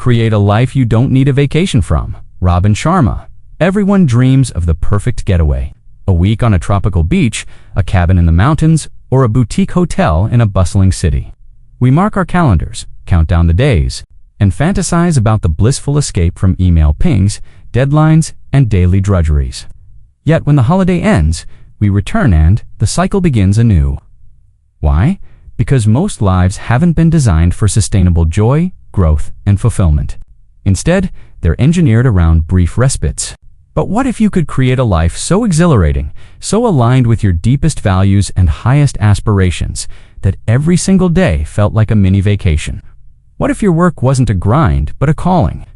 Create a life you don't need a vacation from. Robin Sharma. Everyone dreams of the perfect getaway. A week on a tropical beach, a cabin in the mountains, or a boutique hotel in a bustling city. We mark our calendars, count down the days, and fantasize about the blissful escape from email pings, deadlines, and daily drudgeries. Yet when the holiday ends, we return and the cycle begins anew. Why? Because most lives haven't been designed for sustainable joy, growth, and fulfillment. Instead, they're engineered around brief respites. But what if you could create a life so exhilarating, so aligned with your deepest values and highest aspirations, that every single day felt like a mini vacation? What if your work wasn't a grind, but a calling?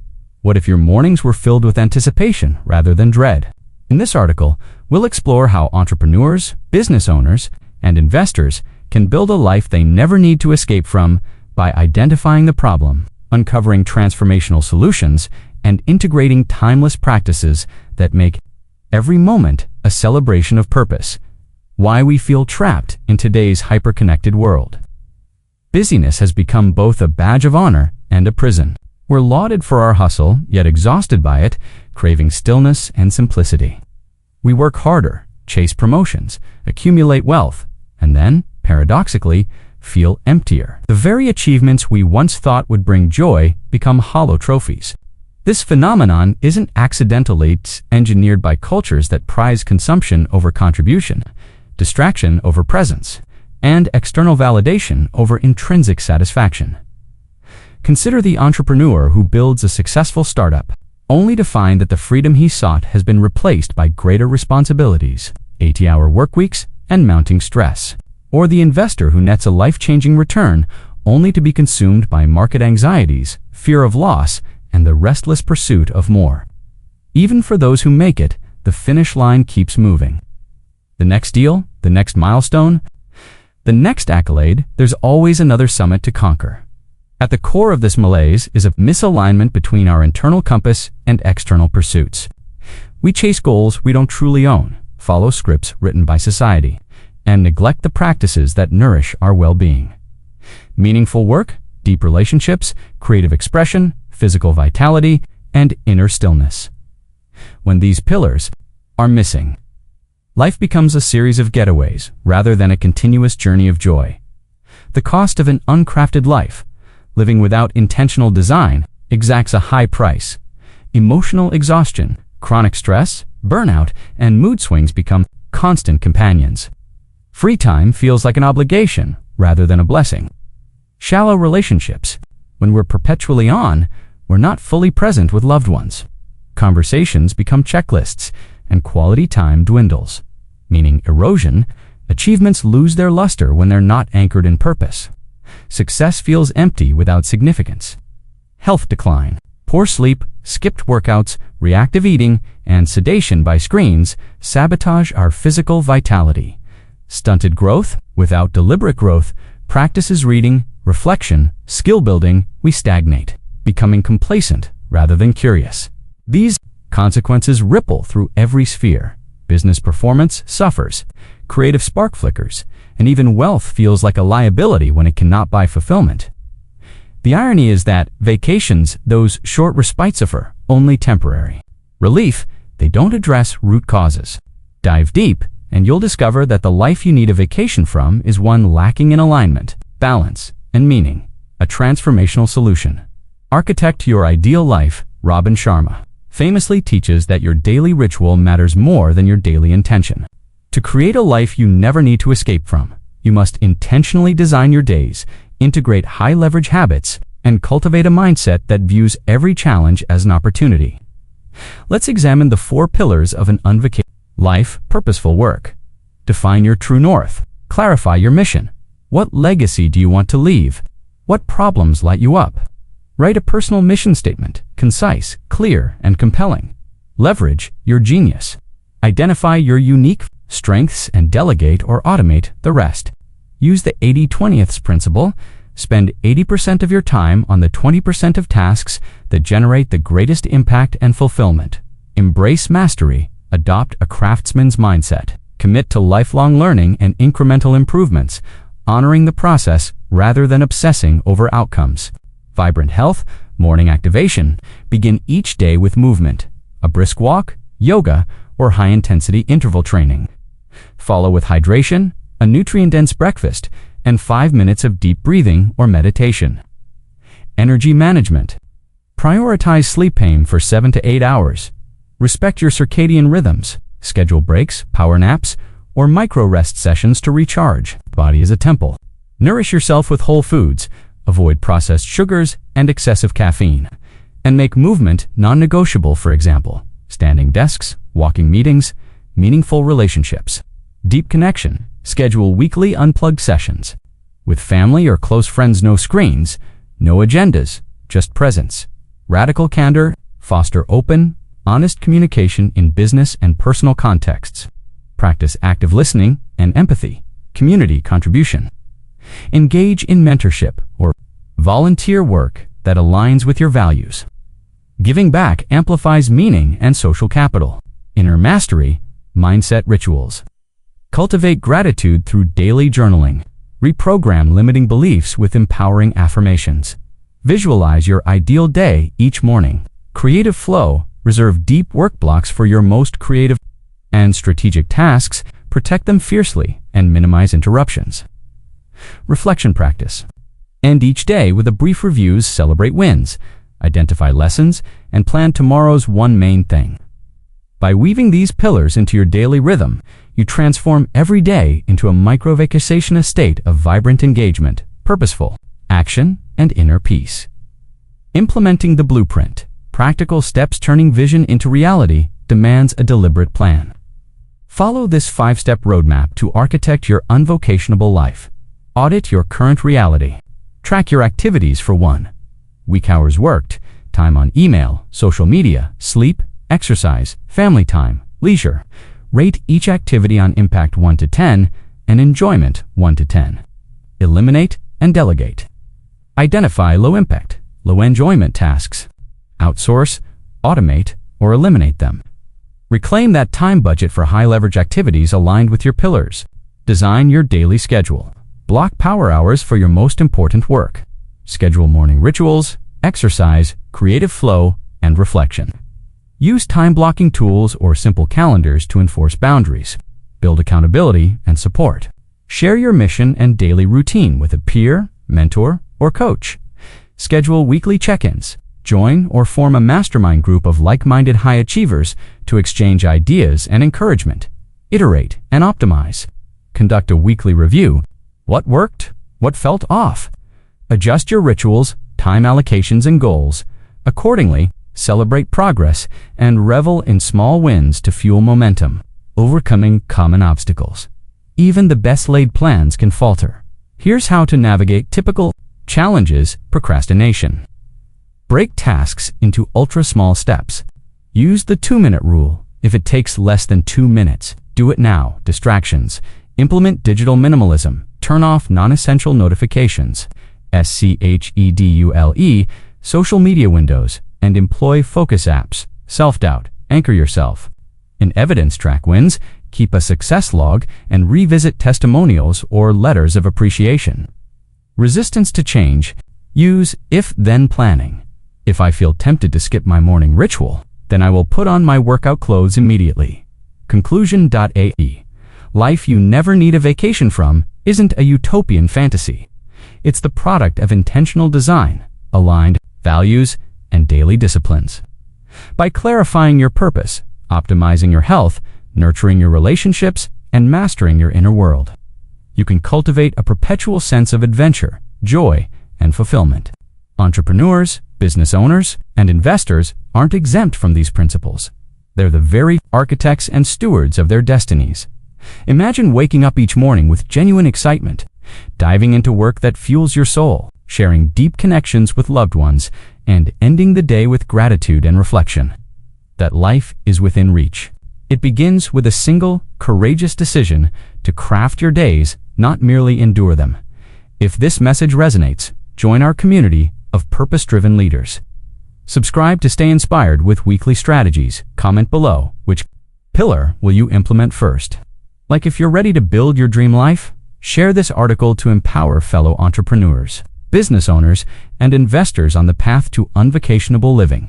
What if your mornings were filled with anticipation rather than dread? In this article, we'll explore how entrepreneurs, business owners, and investors can build a life they never need to escape from by identifying the problem, uncovering transformational solutions, and integrating timeless practices that make every moment a celebration of purpose. Why we feel trapped in today's hyper-connected world. Busyness has become both a badge of honor and a prison. We're lauded for our hustle, yet exhausted by it, craving stillness and simplicity. We work harder, chase promotions, accumulate wealth, and then, paradoxically, feel emptier. The very achievements we once thought would bring joy become hollow trophies. This phenomenon isn't accidentally engineered by cultures that prize consumption over contribution, distraction over presence, and external validation over intrinsic satisfaction. Consider the entrepreneur who builds a successful startup, only to find that the freedom he sought has been replaced by greater responsibilities, 80-hour workweeks, and mounting stress. Or the investor who nets a life-changing return only to be consumed by market anxieties, fear of loss, and the restless pursuit of more. Even for those who make it, the finish line keeps moving. The next deal, the next milestone, the next accolade, there's always another summit to conquer. At the core of this malaise is a misalignment between our internal compass and external pursuits. We chase goals we don't truly own, follow scripts written by society, and neglect the practices that nourish our well-being. Meaningful work, deep relationships, creative expression, physical vitality, and inner stillness. When these pillars are missing, life becomes a series of getaways rather than a continuous journey of joy. The cost of an uncrafted life, living without intentional design, exacts a high price. Emotional exhaustion, chronic stress, burnout, and mood swings become constant companions. Free time feels like an obligation rather than a blessing. Shallow relationships. When we're perpetually on, we're not fully present with loved ones. Conversations become checklists, and quality time dwindles. Meaning erosion, achievements lose their luster when they're not anchored in purpose. Success feels empty without significance. Health decline. Poor sleep, skipped workouts, reactive eating, and sedation by screens sabotage our physical vitality. Stunted growth. Without deliberate growth, practices reading, reflection, skill building, we stagnate, becoming complacent rather than curious. These consequences ripple through every sphere. Business performance suffers, creative spark flickers, and even wealth feels like a liability when it cannot buy fulfillment. The irony is that vacations, those short respites, are only temporary. Relief, they don't address root causes. Dive deep, and you'll discover that the life you need a vacation from is one lacking in alignment, balance, and meaning. A transformational solution. Architect your ideal life. Robin Sharma famously teaches that your daily ritual matters more than your daily intention. To create a life you never need to escape from, you must intentionally design your days, integrate high-leverage habits, and cultivate a mindset that views every challenge as an opportunity. Let's examine the 4 pillars of an unvacation life. Purposeful work. Define your true north. Clarify your mission. What legacy do you want to leave? What problems light you up? Write a personal mission statement, concise, clear, and compelling. Leverage your genius. Identify your unique strengths and delegate or automate the rest. Use the 80-20th principle. Spend 80% of your time on the 20% of tasks that generate the greatest impact and fulfillment. Embrace mastery. Adopt a craftsman's mindset. Commit to lifelong learning and incremental improvements, honoring the process rather than obsessing over outcomes. Vibrant health. Morning activation. Begin each day with movement, a brisk walk, yoga, or high-intensity interval training. Follow with hydration, a nutrient-dense breakfast, and 5 minutes of deep breathing or meditation. Energy management. Prioritize sleep time for 7 to 8 hours. Respect your circadian rhythms. Schedule breaks, power naps, or micro-rest sessions to recharge. Body is a temple. Nourish yourself with whole foods. Avoid processed sugars and excessive caffeine. And make movement non-negotiable, for example, standing desks, walking meetings, meaningful relationships. Deep connection. Schedule weekly unplugged sessions. With family or close friends, no screens, no agendas, just presence. Radical candor. Foster open, honest communication in business and personal contexts. Practice active listening and empathy. Community contribution. Engage in mentorship or volunteer work that aligns with your values. Giving back amplifies meaning and social capital. Inner mastery. Mindset rituals. Cultivate gratitude through daily journaling. Reprogram limiting beliefs with empowering affirmations. Visualize your ideal day each morning. Creative flow. Reserve deep work blocks for your most creative and strategic tasks. Protect them fiercely and minimize interruptions. Reflection practice. End each day with a brief reviews, celebrate wins, identify lessons, and plan tomorrow's one main thing. By weaving these pillars into your daily rhythm, you transform every day into a micro-vacation state of vibrant engagement, purposeful action, and inner peace. Implementing the blueprint. Practical steps turning vision into reality demands a deliberate plan. Follow this 5-step roadmap to architect your unvocationable life. Audit your current reality. Track your activities for 1 week hours worked, time on email, social media, sleep, exercise, family time, leisure. Rate each activity on impact 1 to 10 and enjoyment 1 to 10. Eliminate and delegate. Identify low impact, low enjoyment tasks. Outsource, automate, or eliminate them. Reclaim that time budget for high-leverage activities aligned with your pillars. Design your daily schedule. Block power hours for your most important work. Schedule morning rituals, exercise, creative flow, and reflection. Use time-blocking tools or simple calendars to enforce boundaries. Build accountability and support. Share your mission and daily routine with a peer, mentor, or coach. Schedule weekly check-ins. Join or form a mastermind group of like-minded high achievers to exchange ideas and encouragement. Iterate and optimize. Conduct a weekly review. What worked? What felt off? Adjust your rituals, time allocations, and goals. Accordingly, celebrate progress and revel in small wins to fuel momentum. Overcoming common obstacles. Even the best-laid plans can falter. Here's how to navigate typical challenges: procrastination. Break tasks into ultra-small steps. Use the 2-minute rule. If it takes less than 2 minutes, do it now. Distractions. Implement digital minimalism. Turn off non-essential notifications, schedule, social media windows, and employ focus apps. Self-doubt. Anchor yourself. In evidence track wins, keep a success log and revisit testimonials or letters of appreciation. Resistance to change. Use if-then planning. If I feel tempted to skip my morning ritual, then I will put on my workout clothes immediately. Conclusion.ae. Life you never need a vacation from isn't a utopian fantasy. It's the product of intentional design, aligned values, and daily disciplines. By clarifying your purpose, optimizing your health, nurturing your relationships, and mastering your inner world, you can cultivate a perpetual sense of adventure, joy, and fulfillment. Entrepreneurs, business owners, and investors aren't exempt from these principles. They're the very architects and stewards of their destinies. Imagine waking up each morning with genuine excitement, diving into work that fuels your soul, sharing deep connections with loved ones, and ending the day with gratitude and reflection. That life is within reach. It begins with a single, courageous decision to craft your days, not merely endure them. If this message resonates, join our community of purpose-driven leaders. Subscribe to stay inspired with weekly strategies. Comment below, which pillar will you implement first? Like if you're ready to build your dream life, share this article to empower fellow entrepreneurs. business owners, and investors on the path to unvacationable living.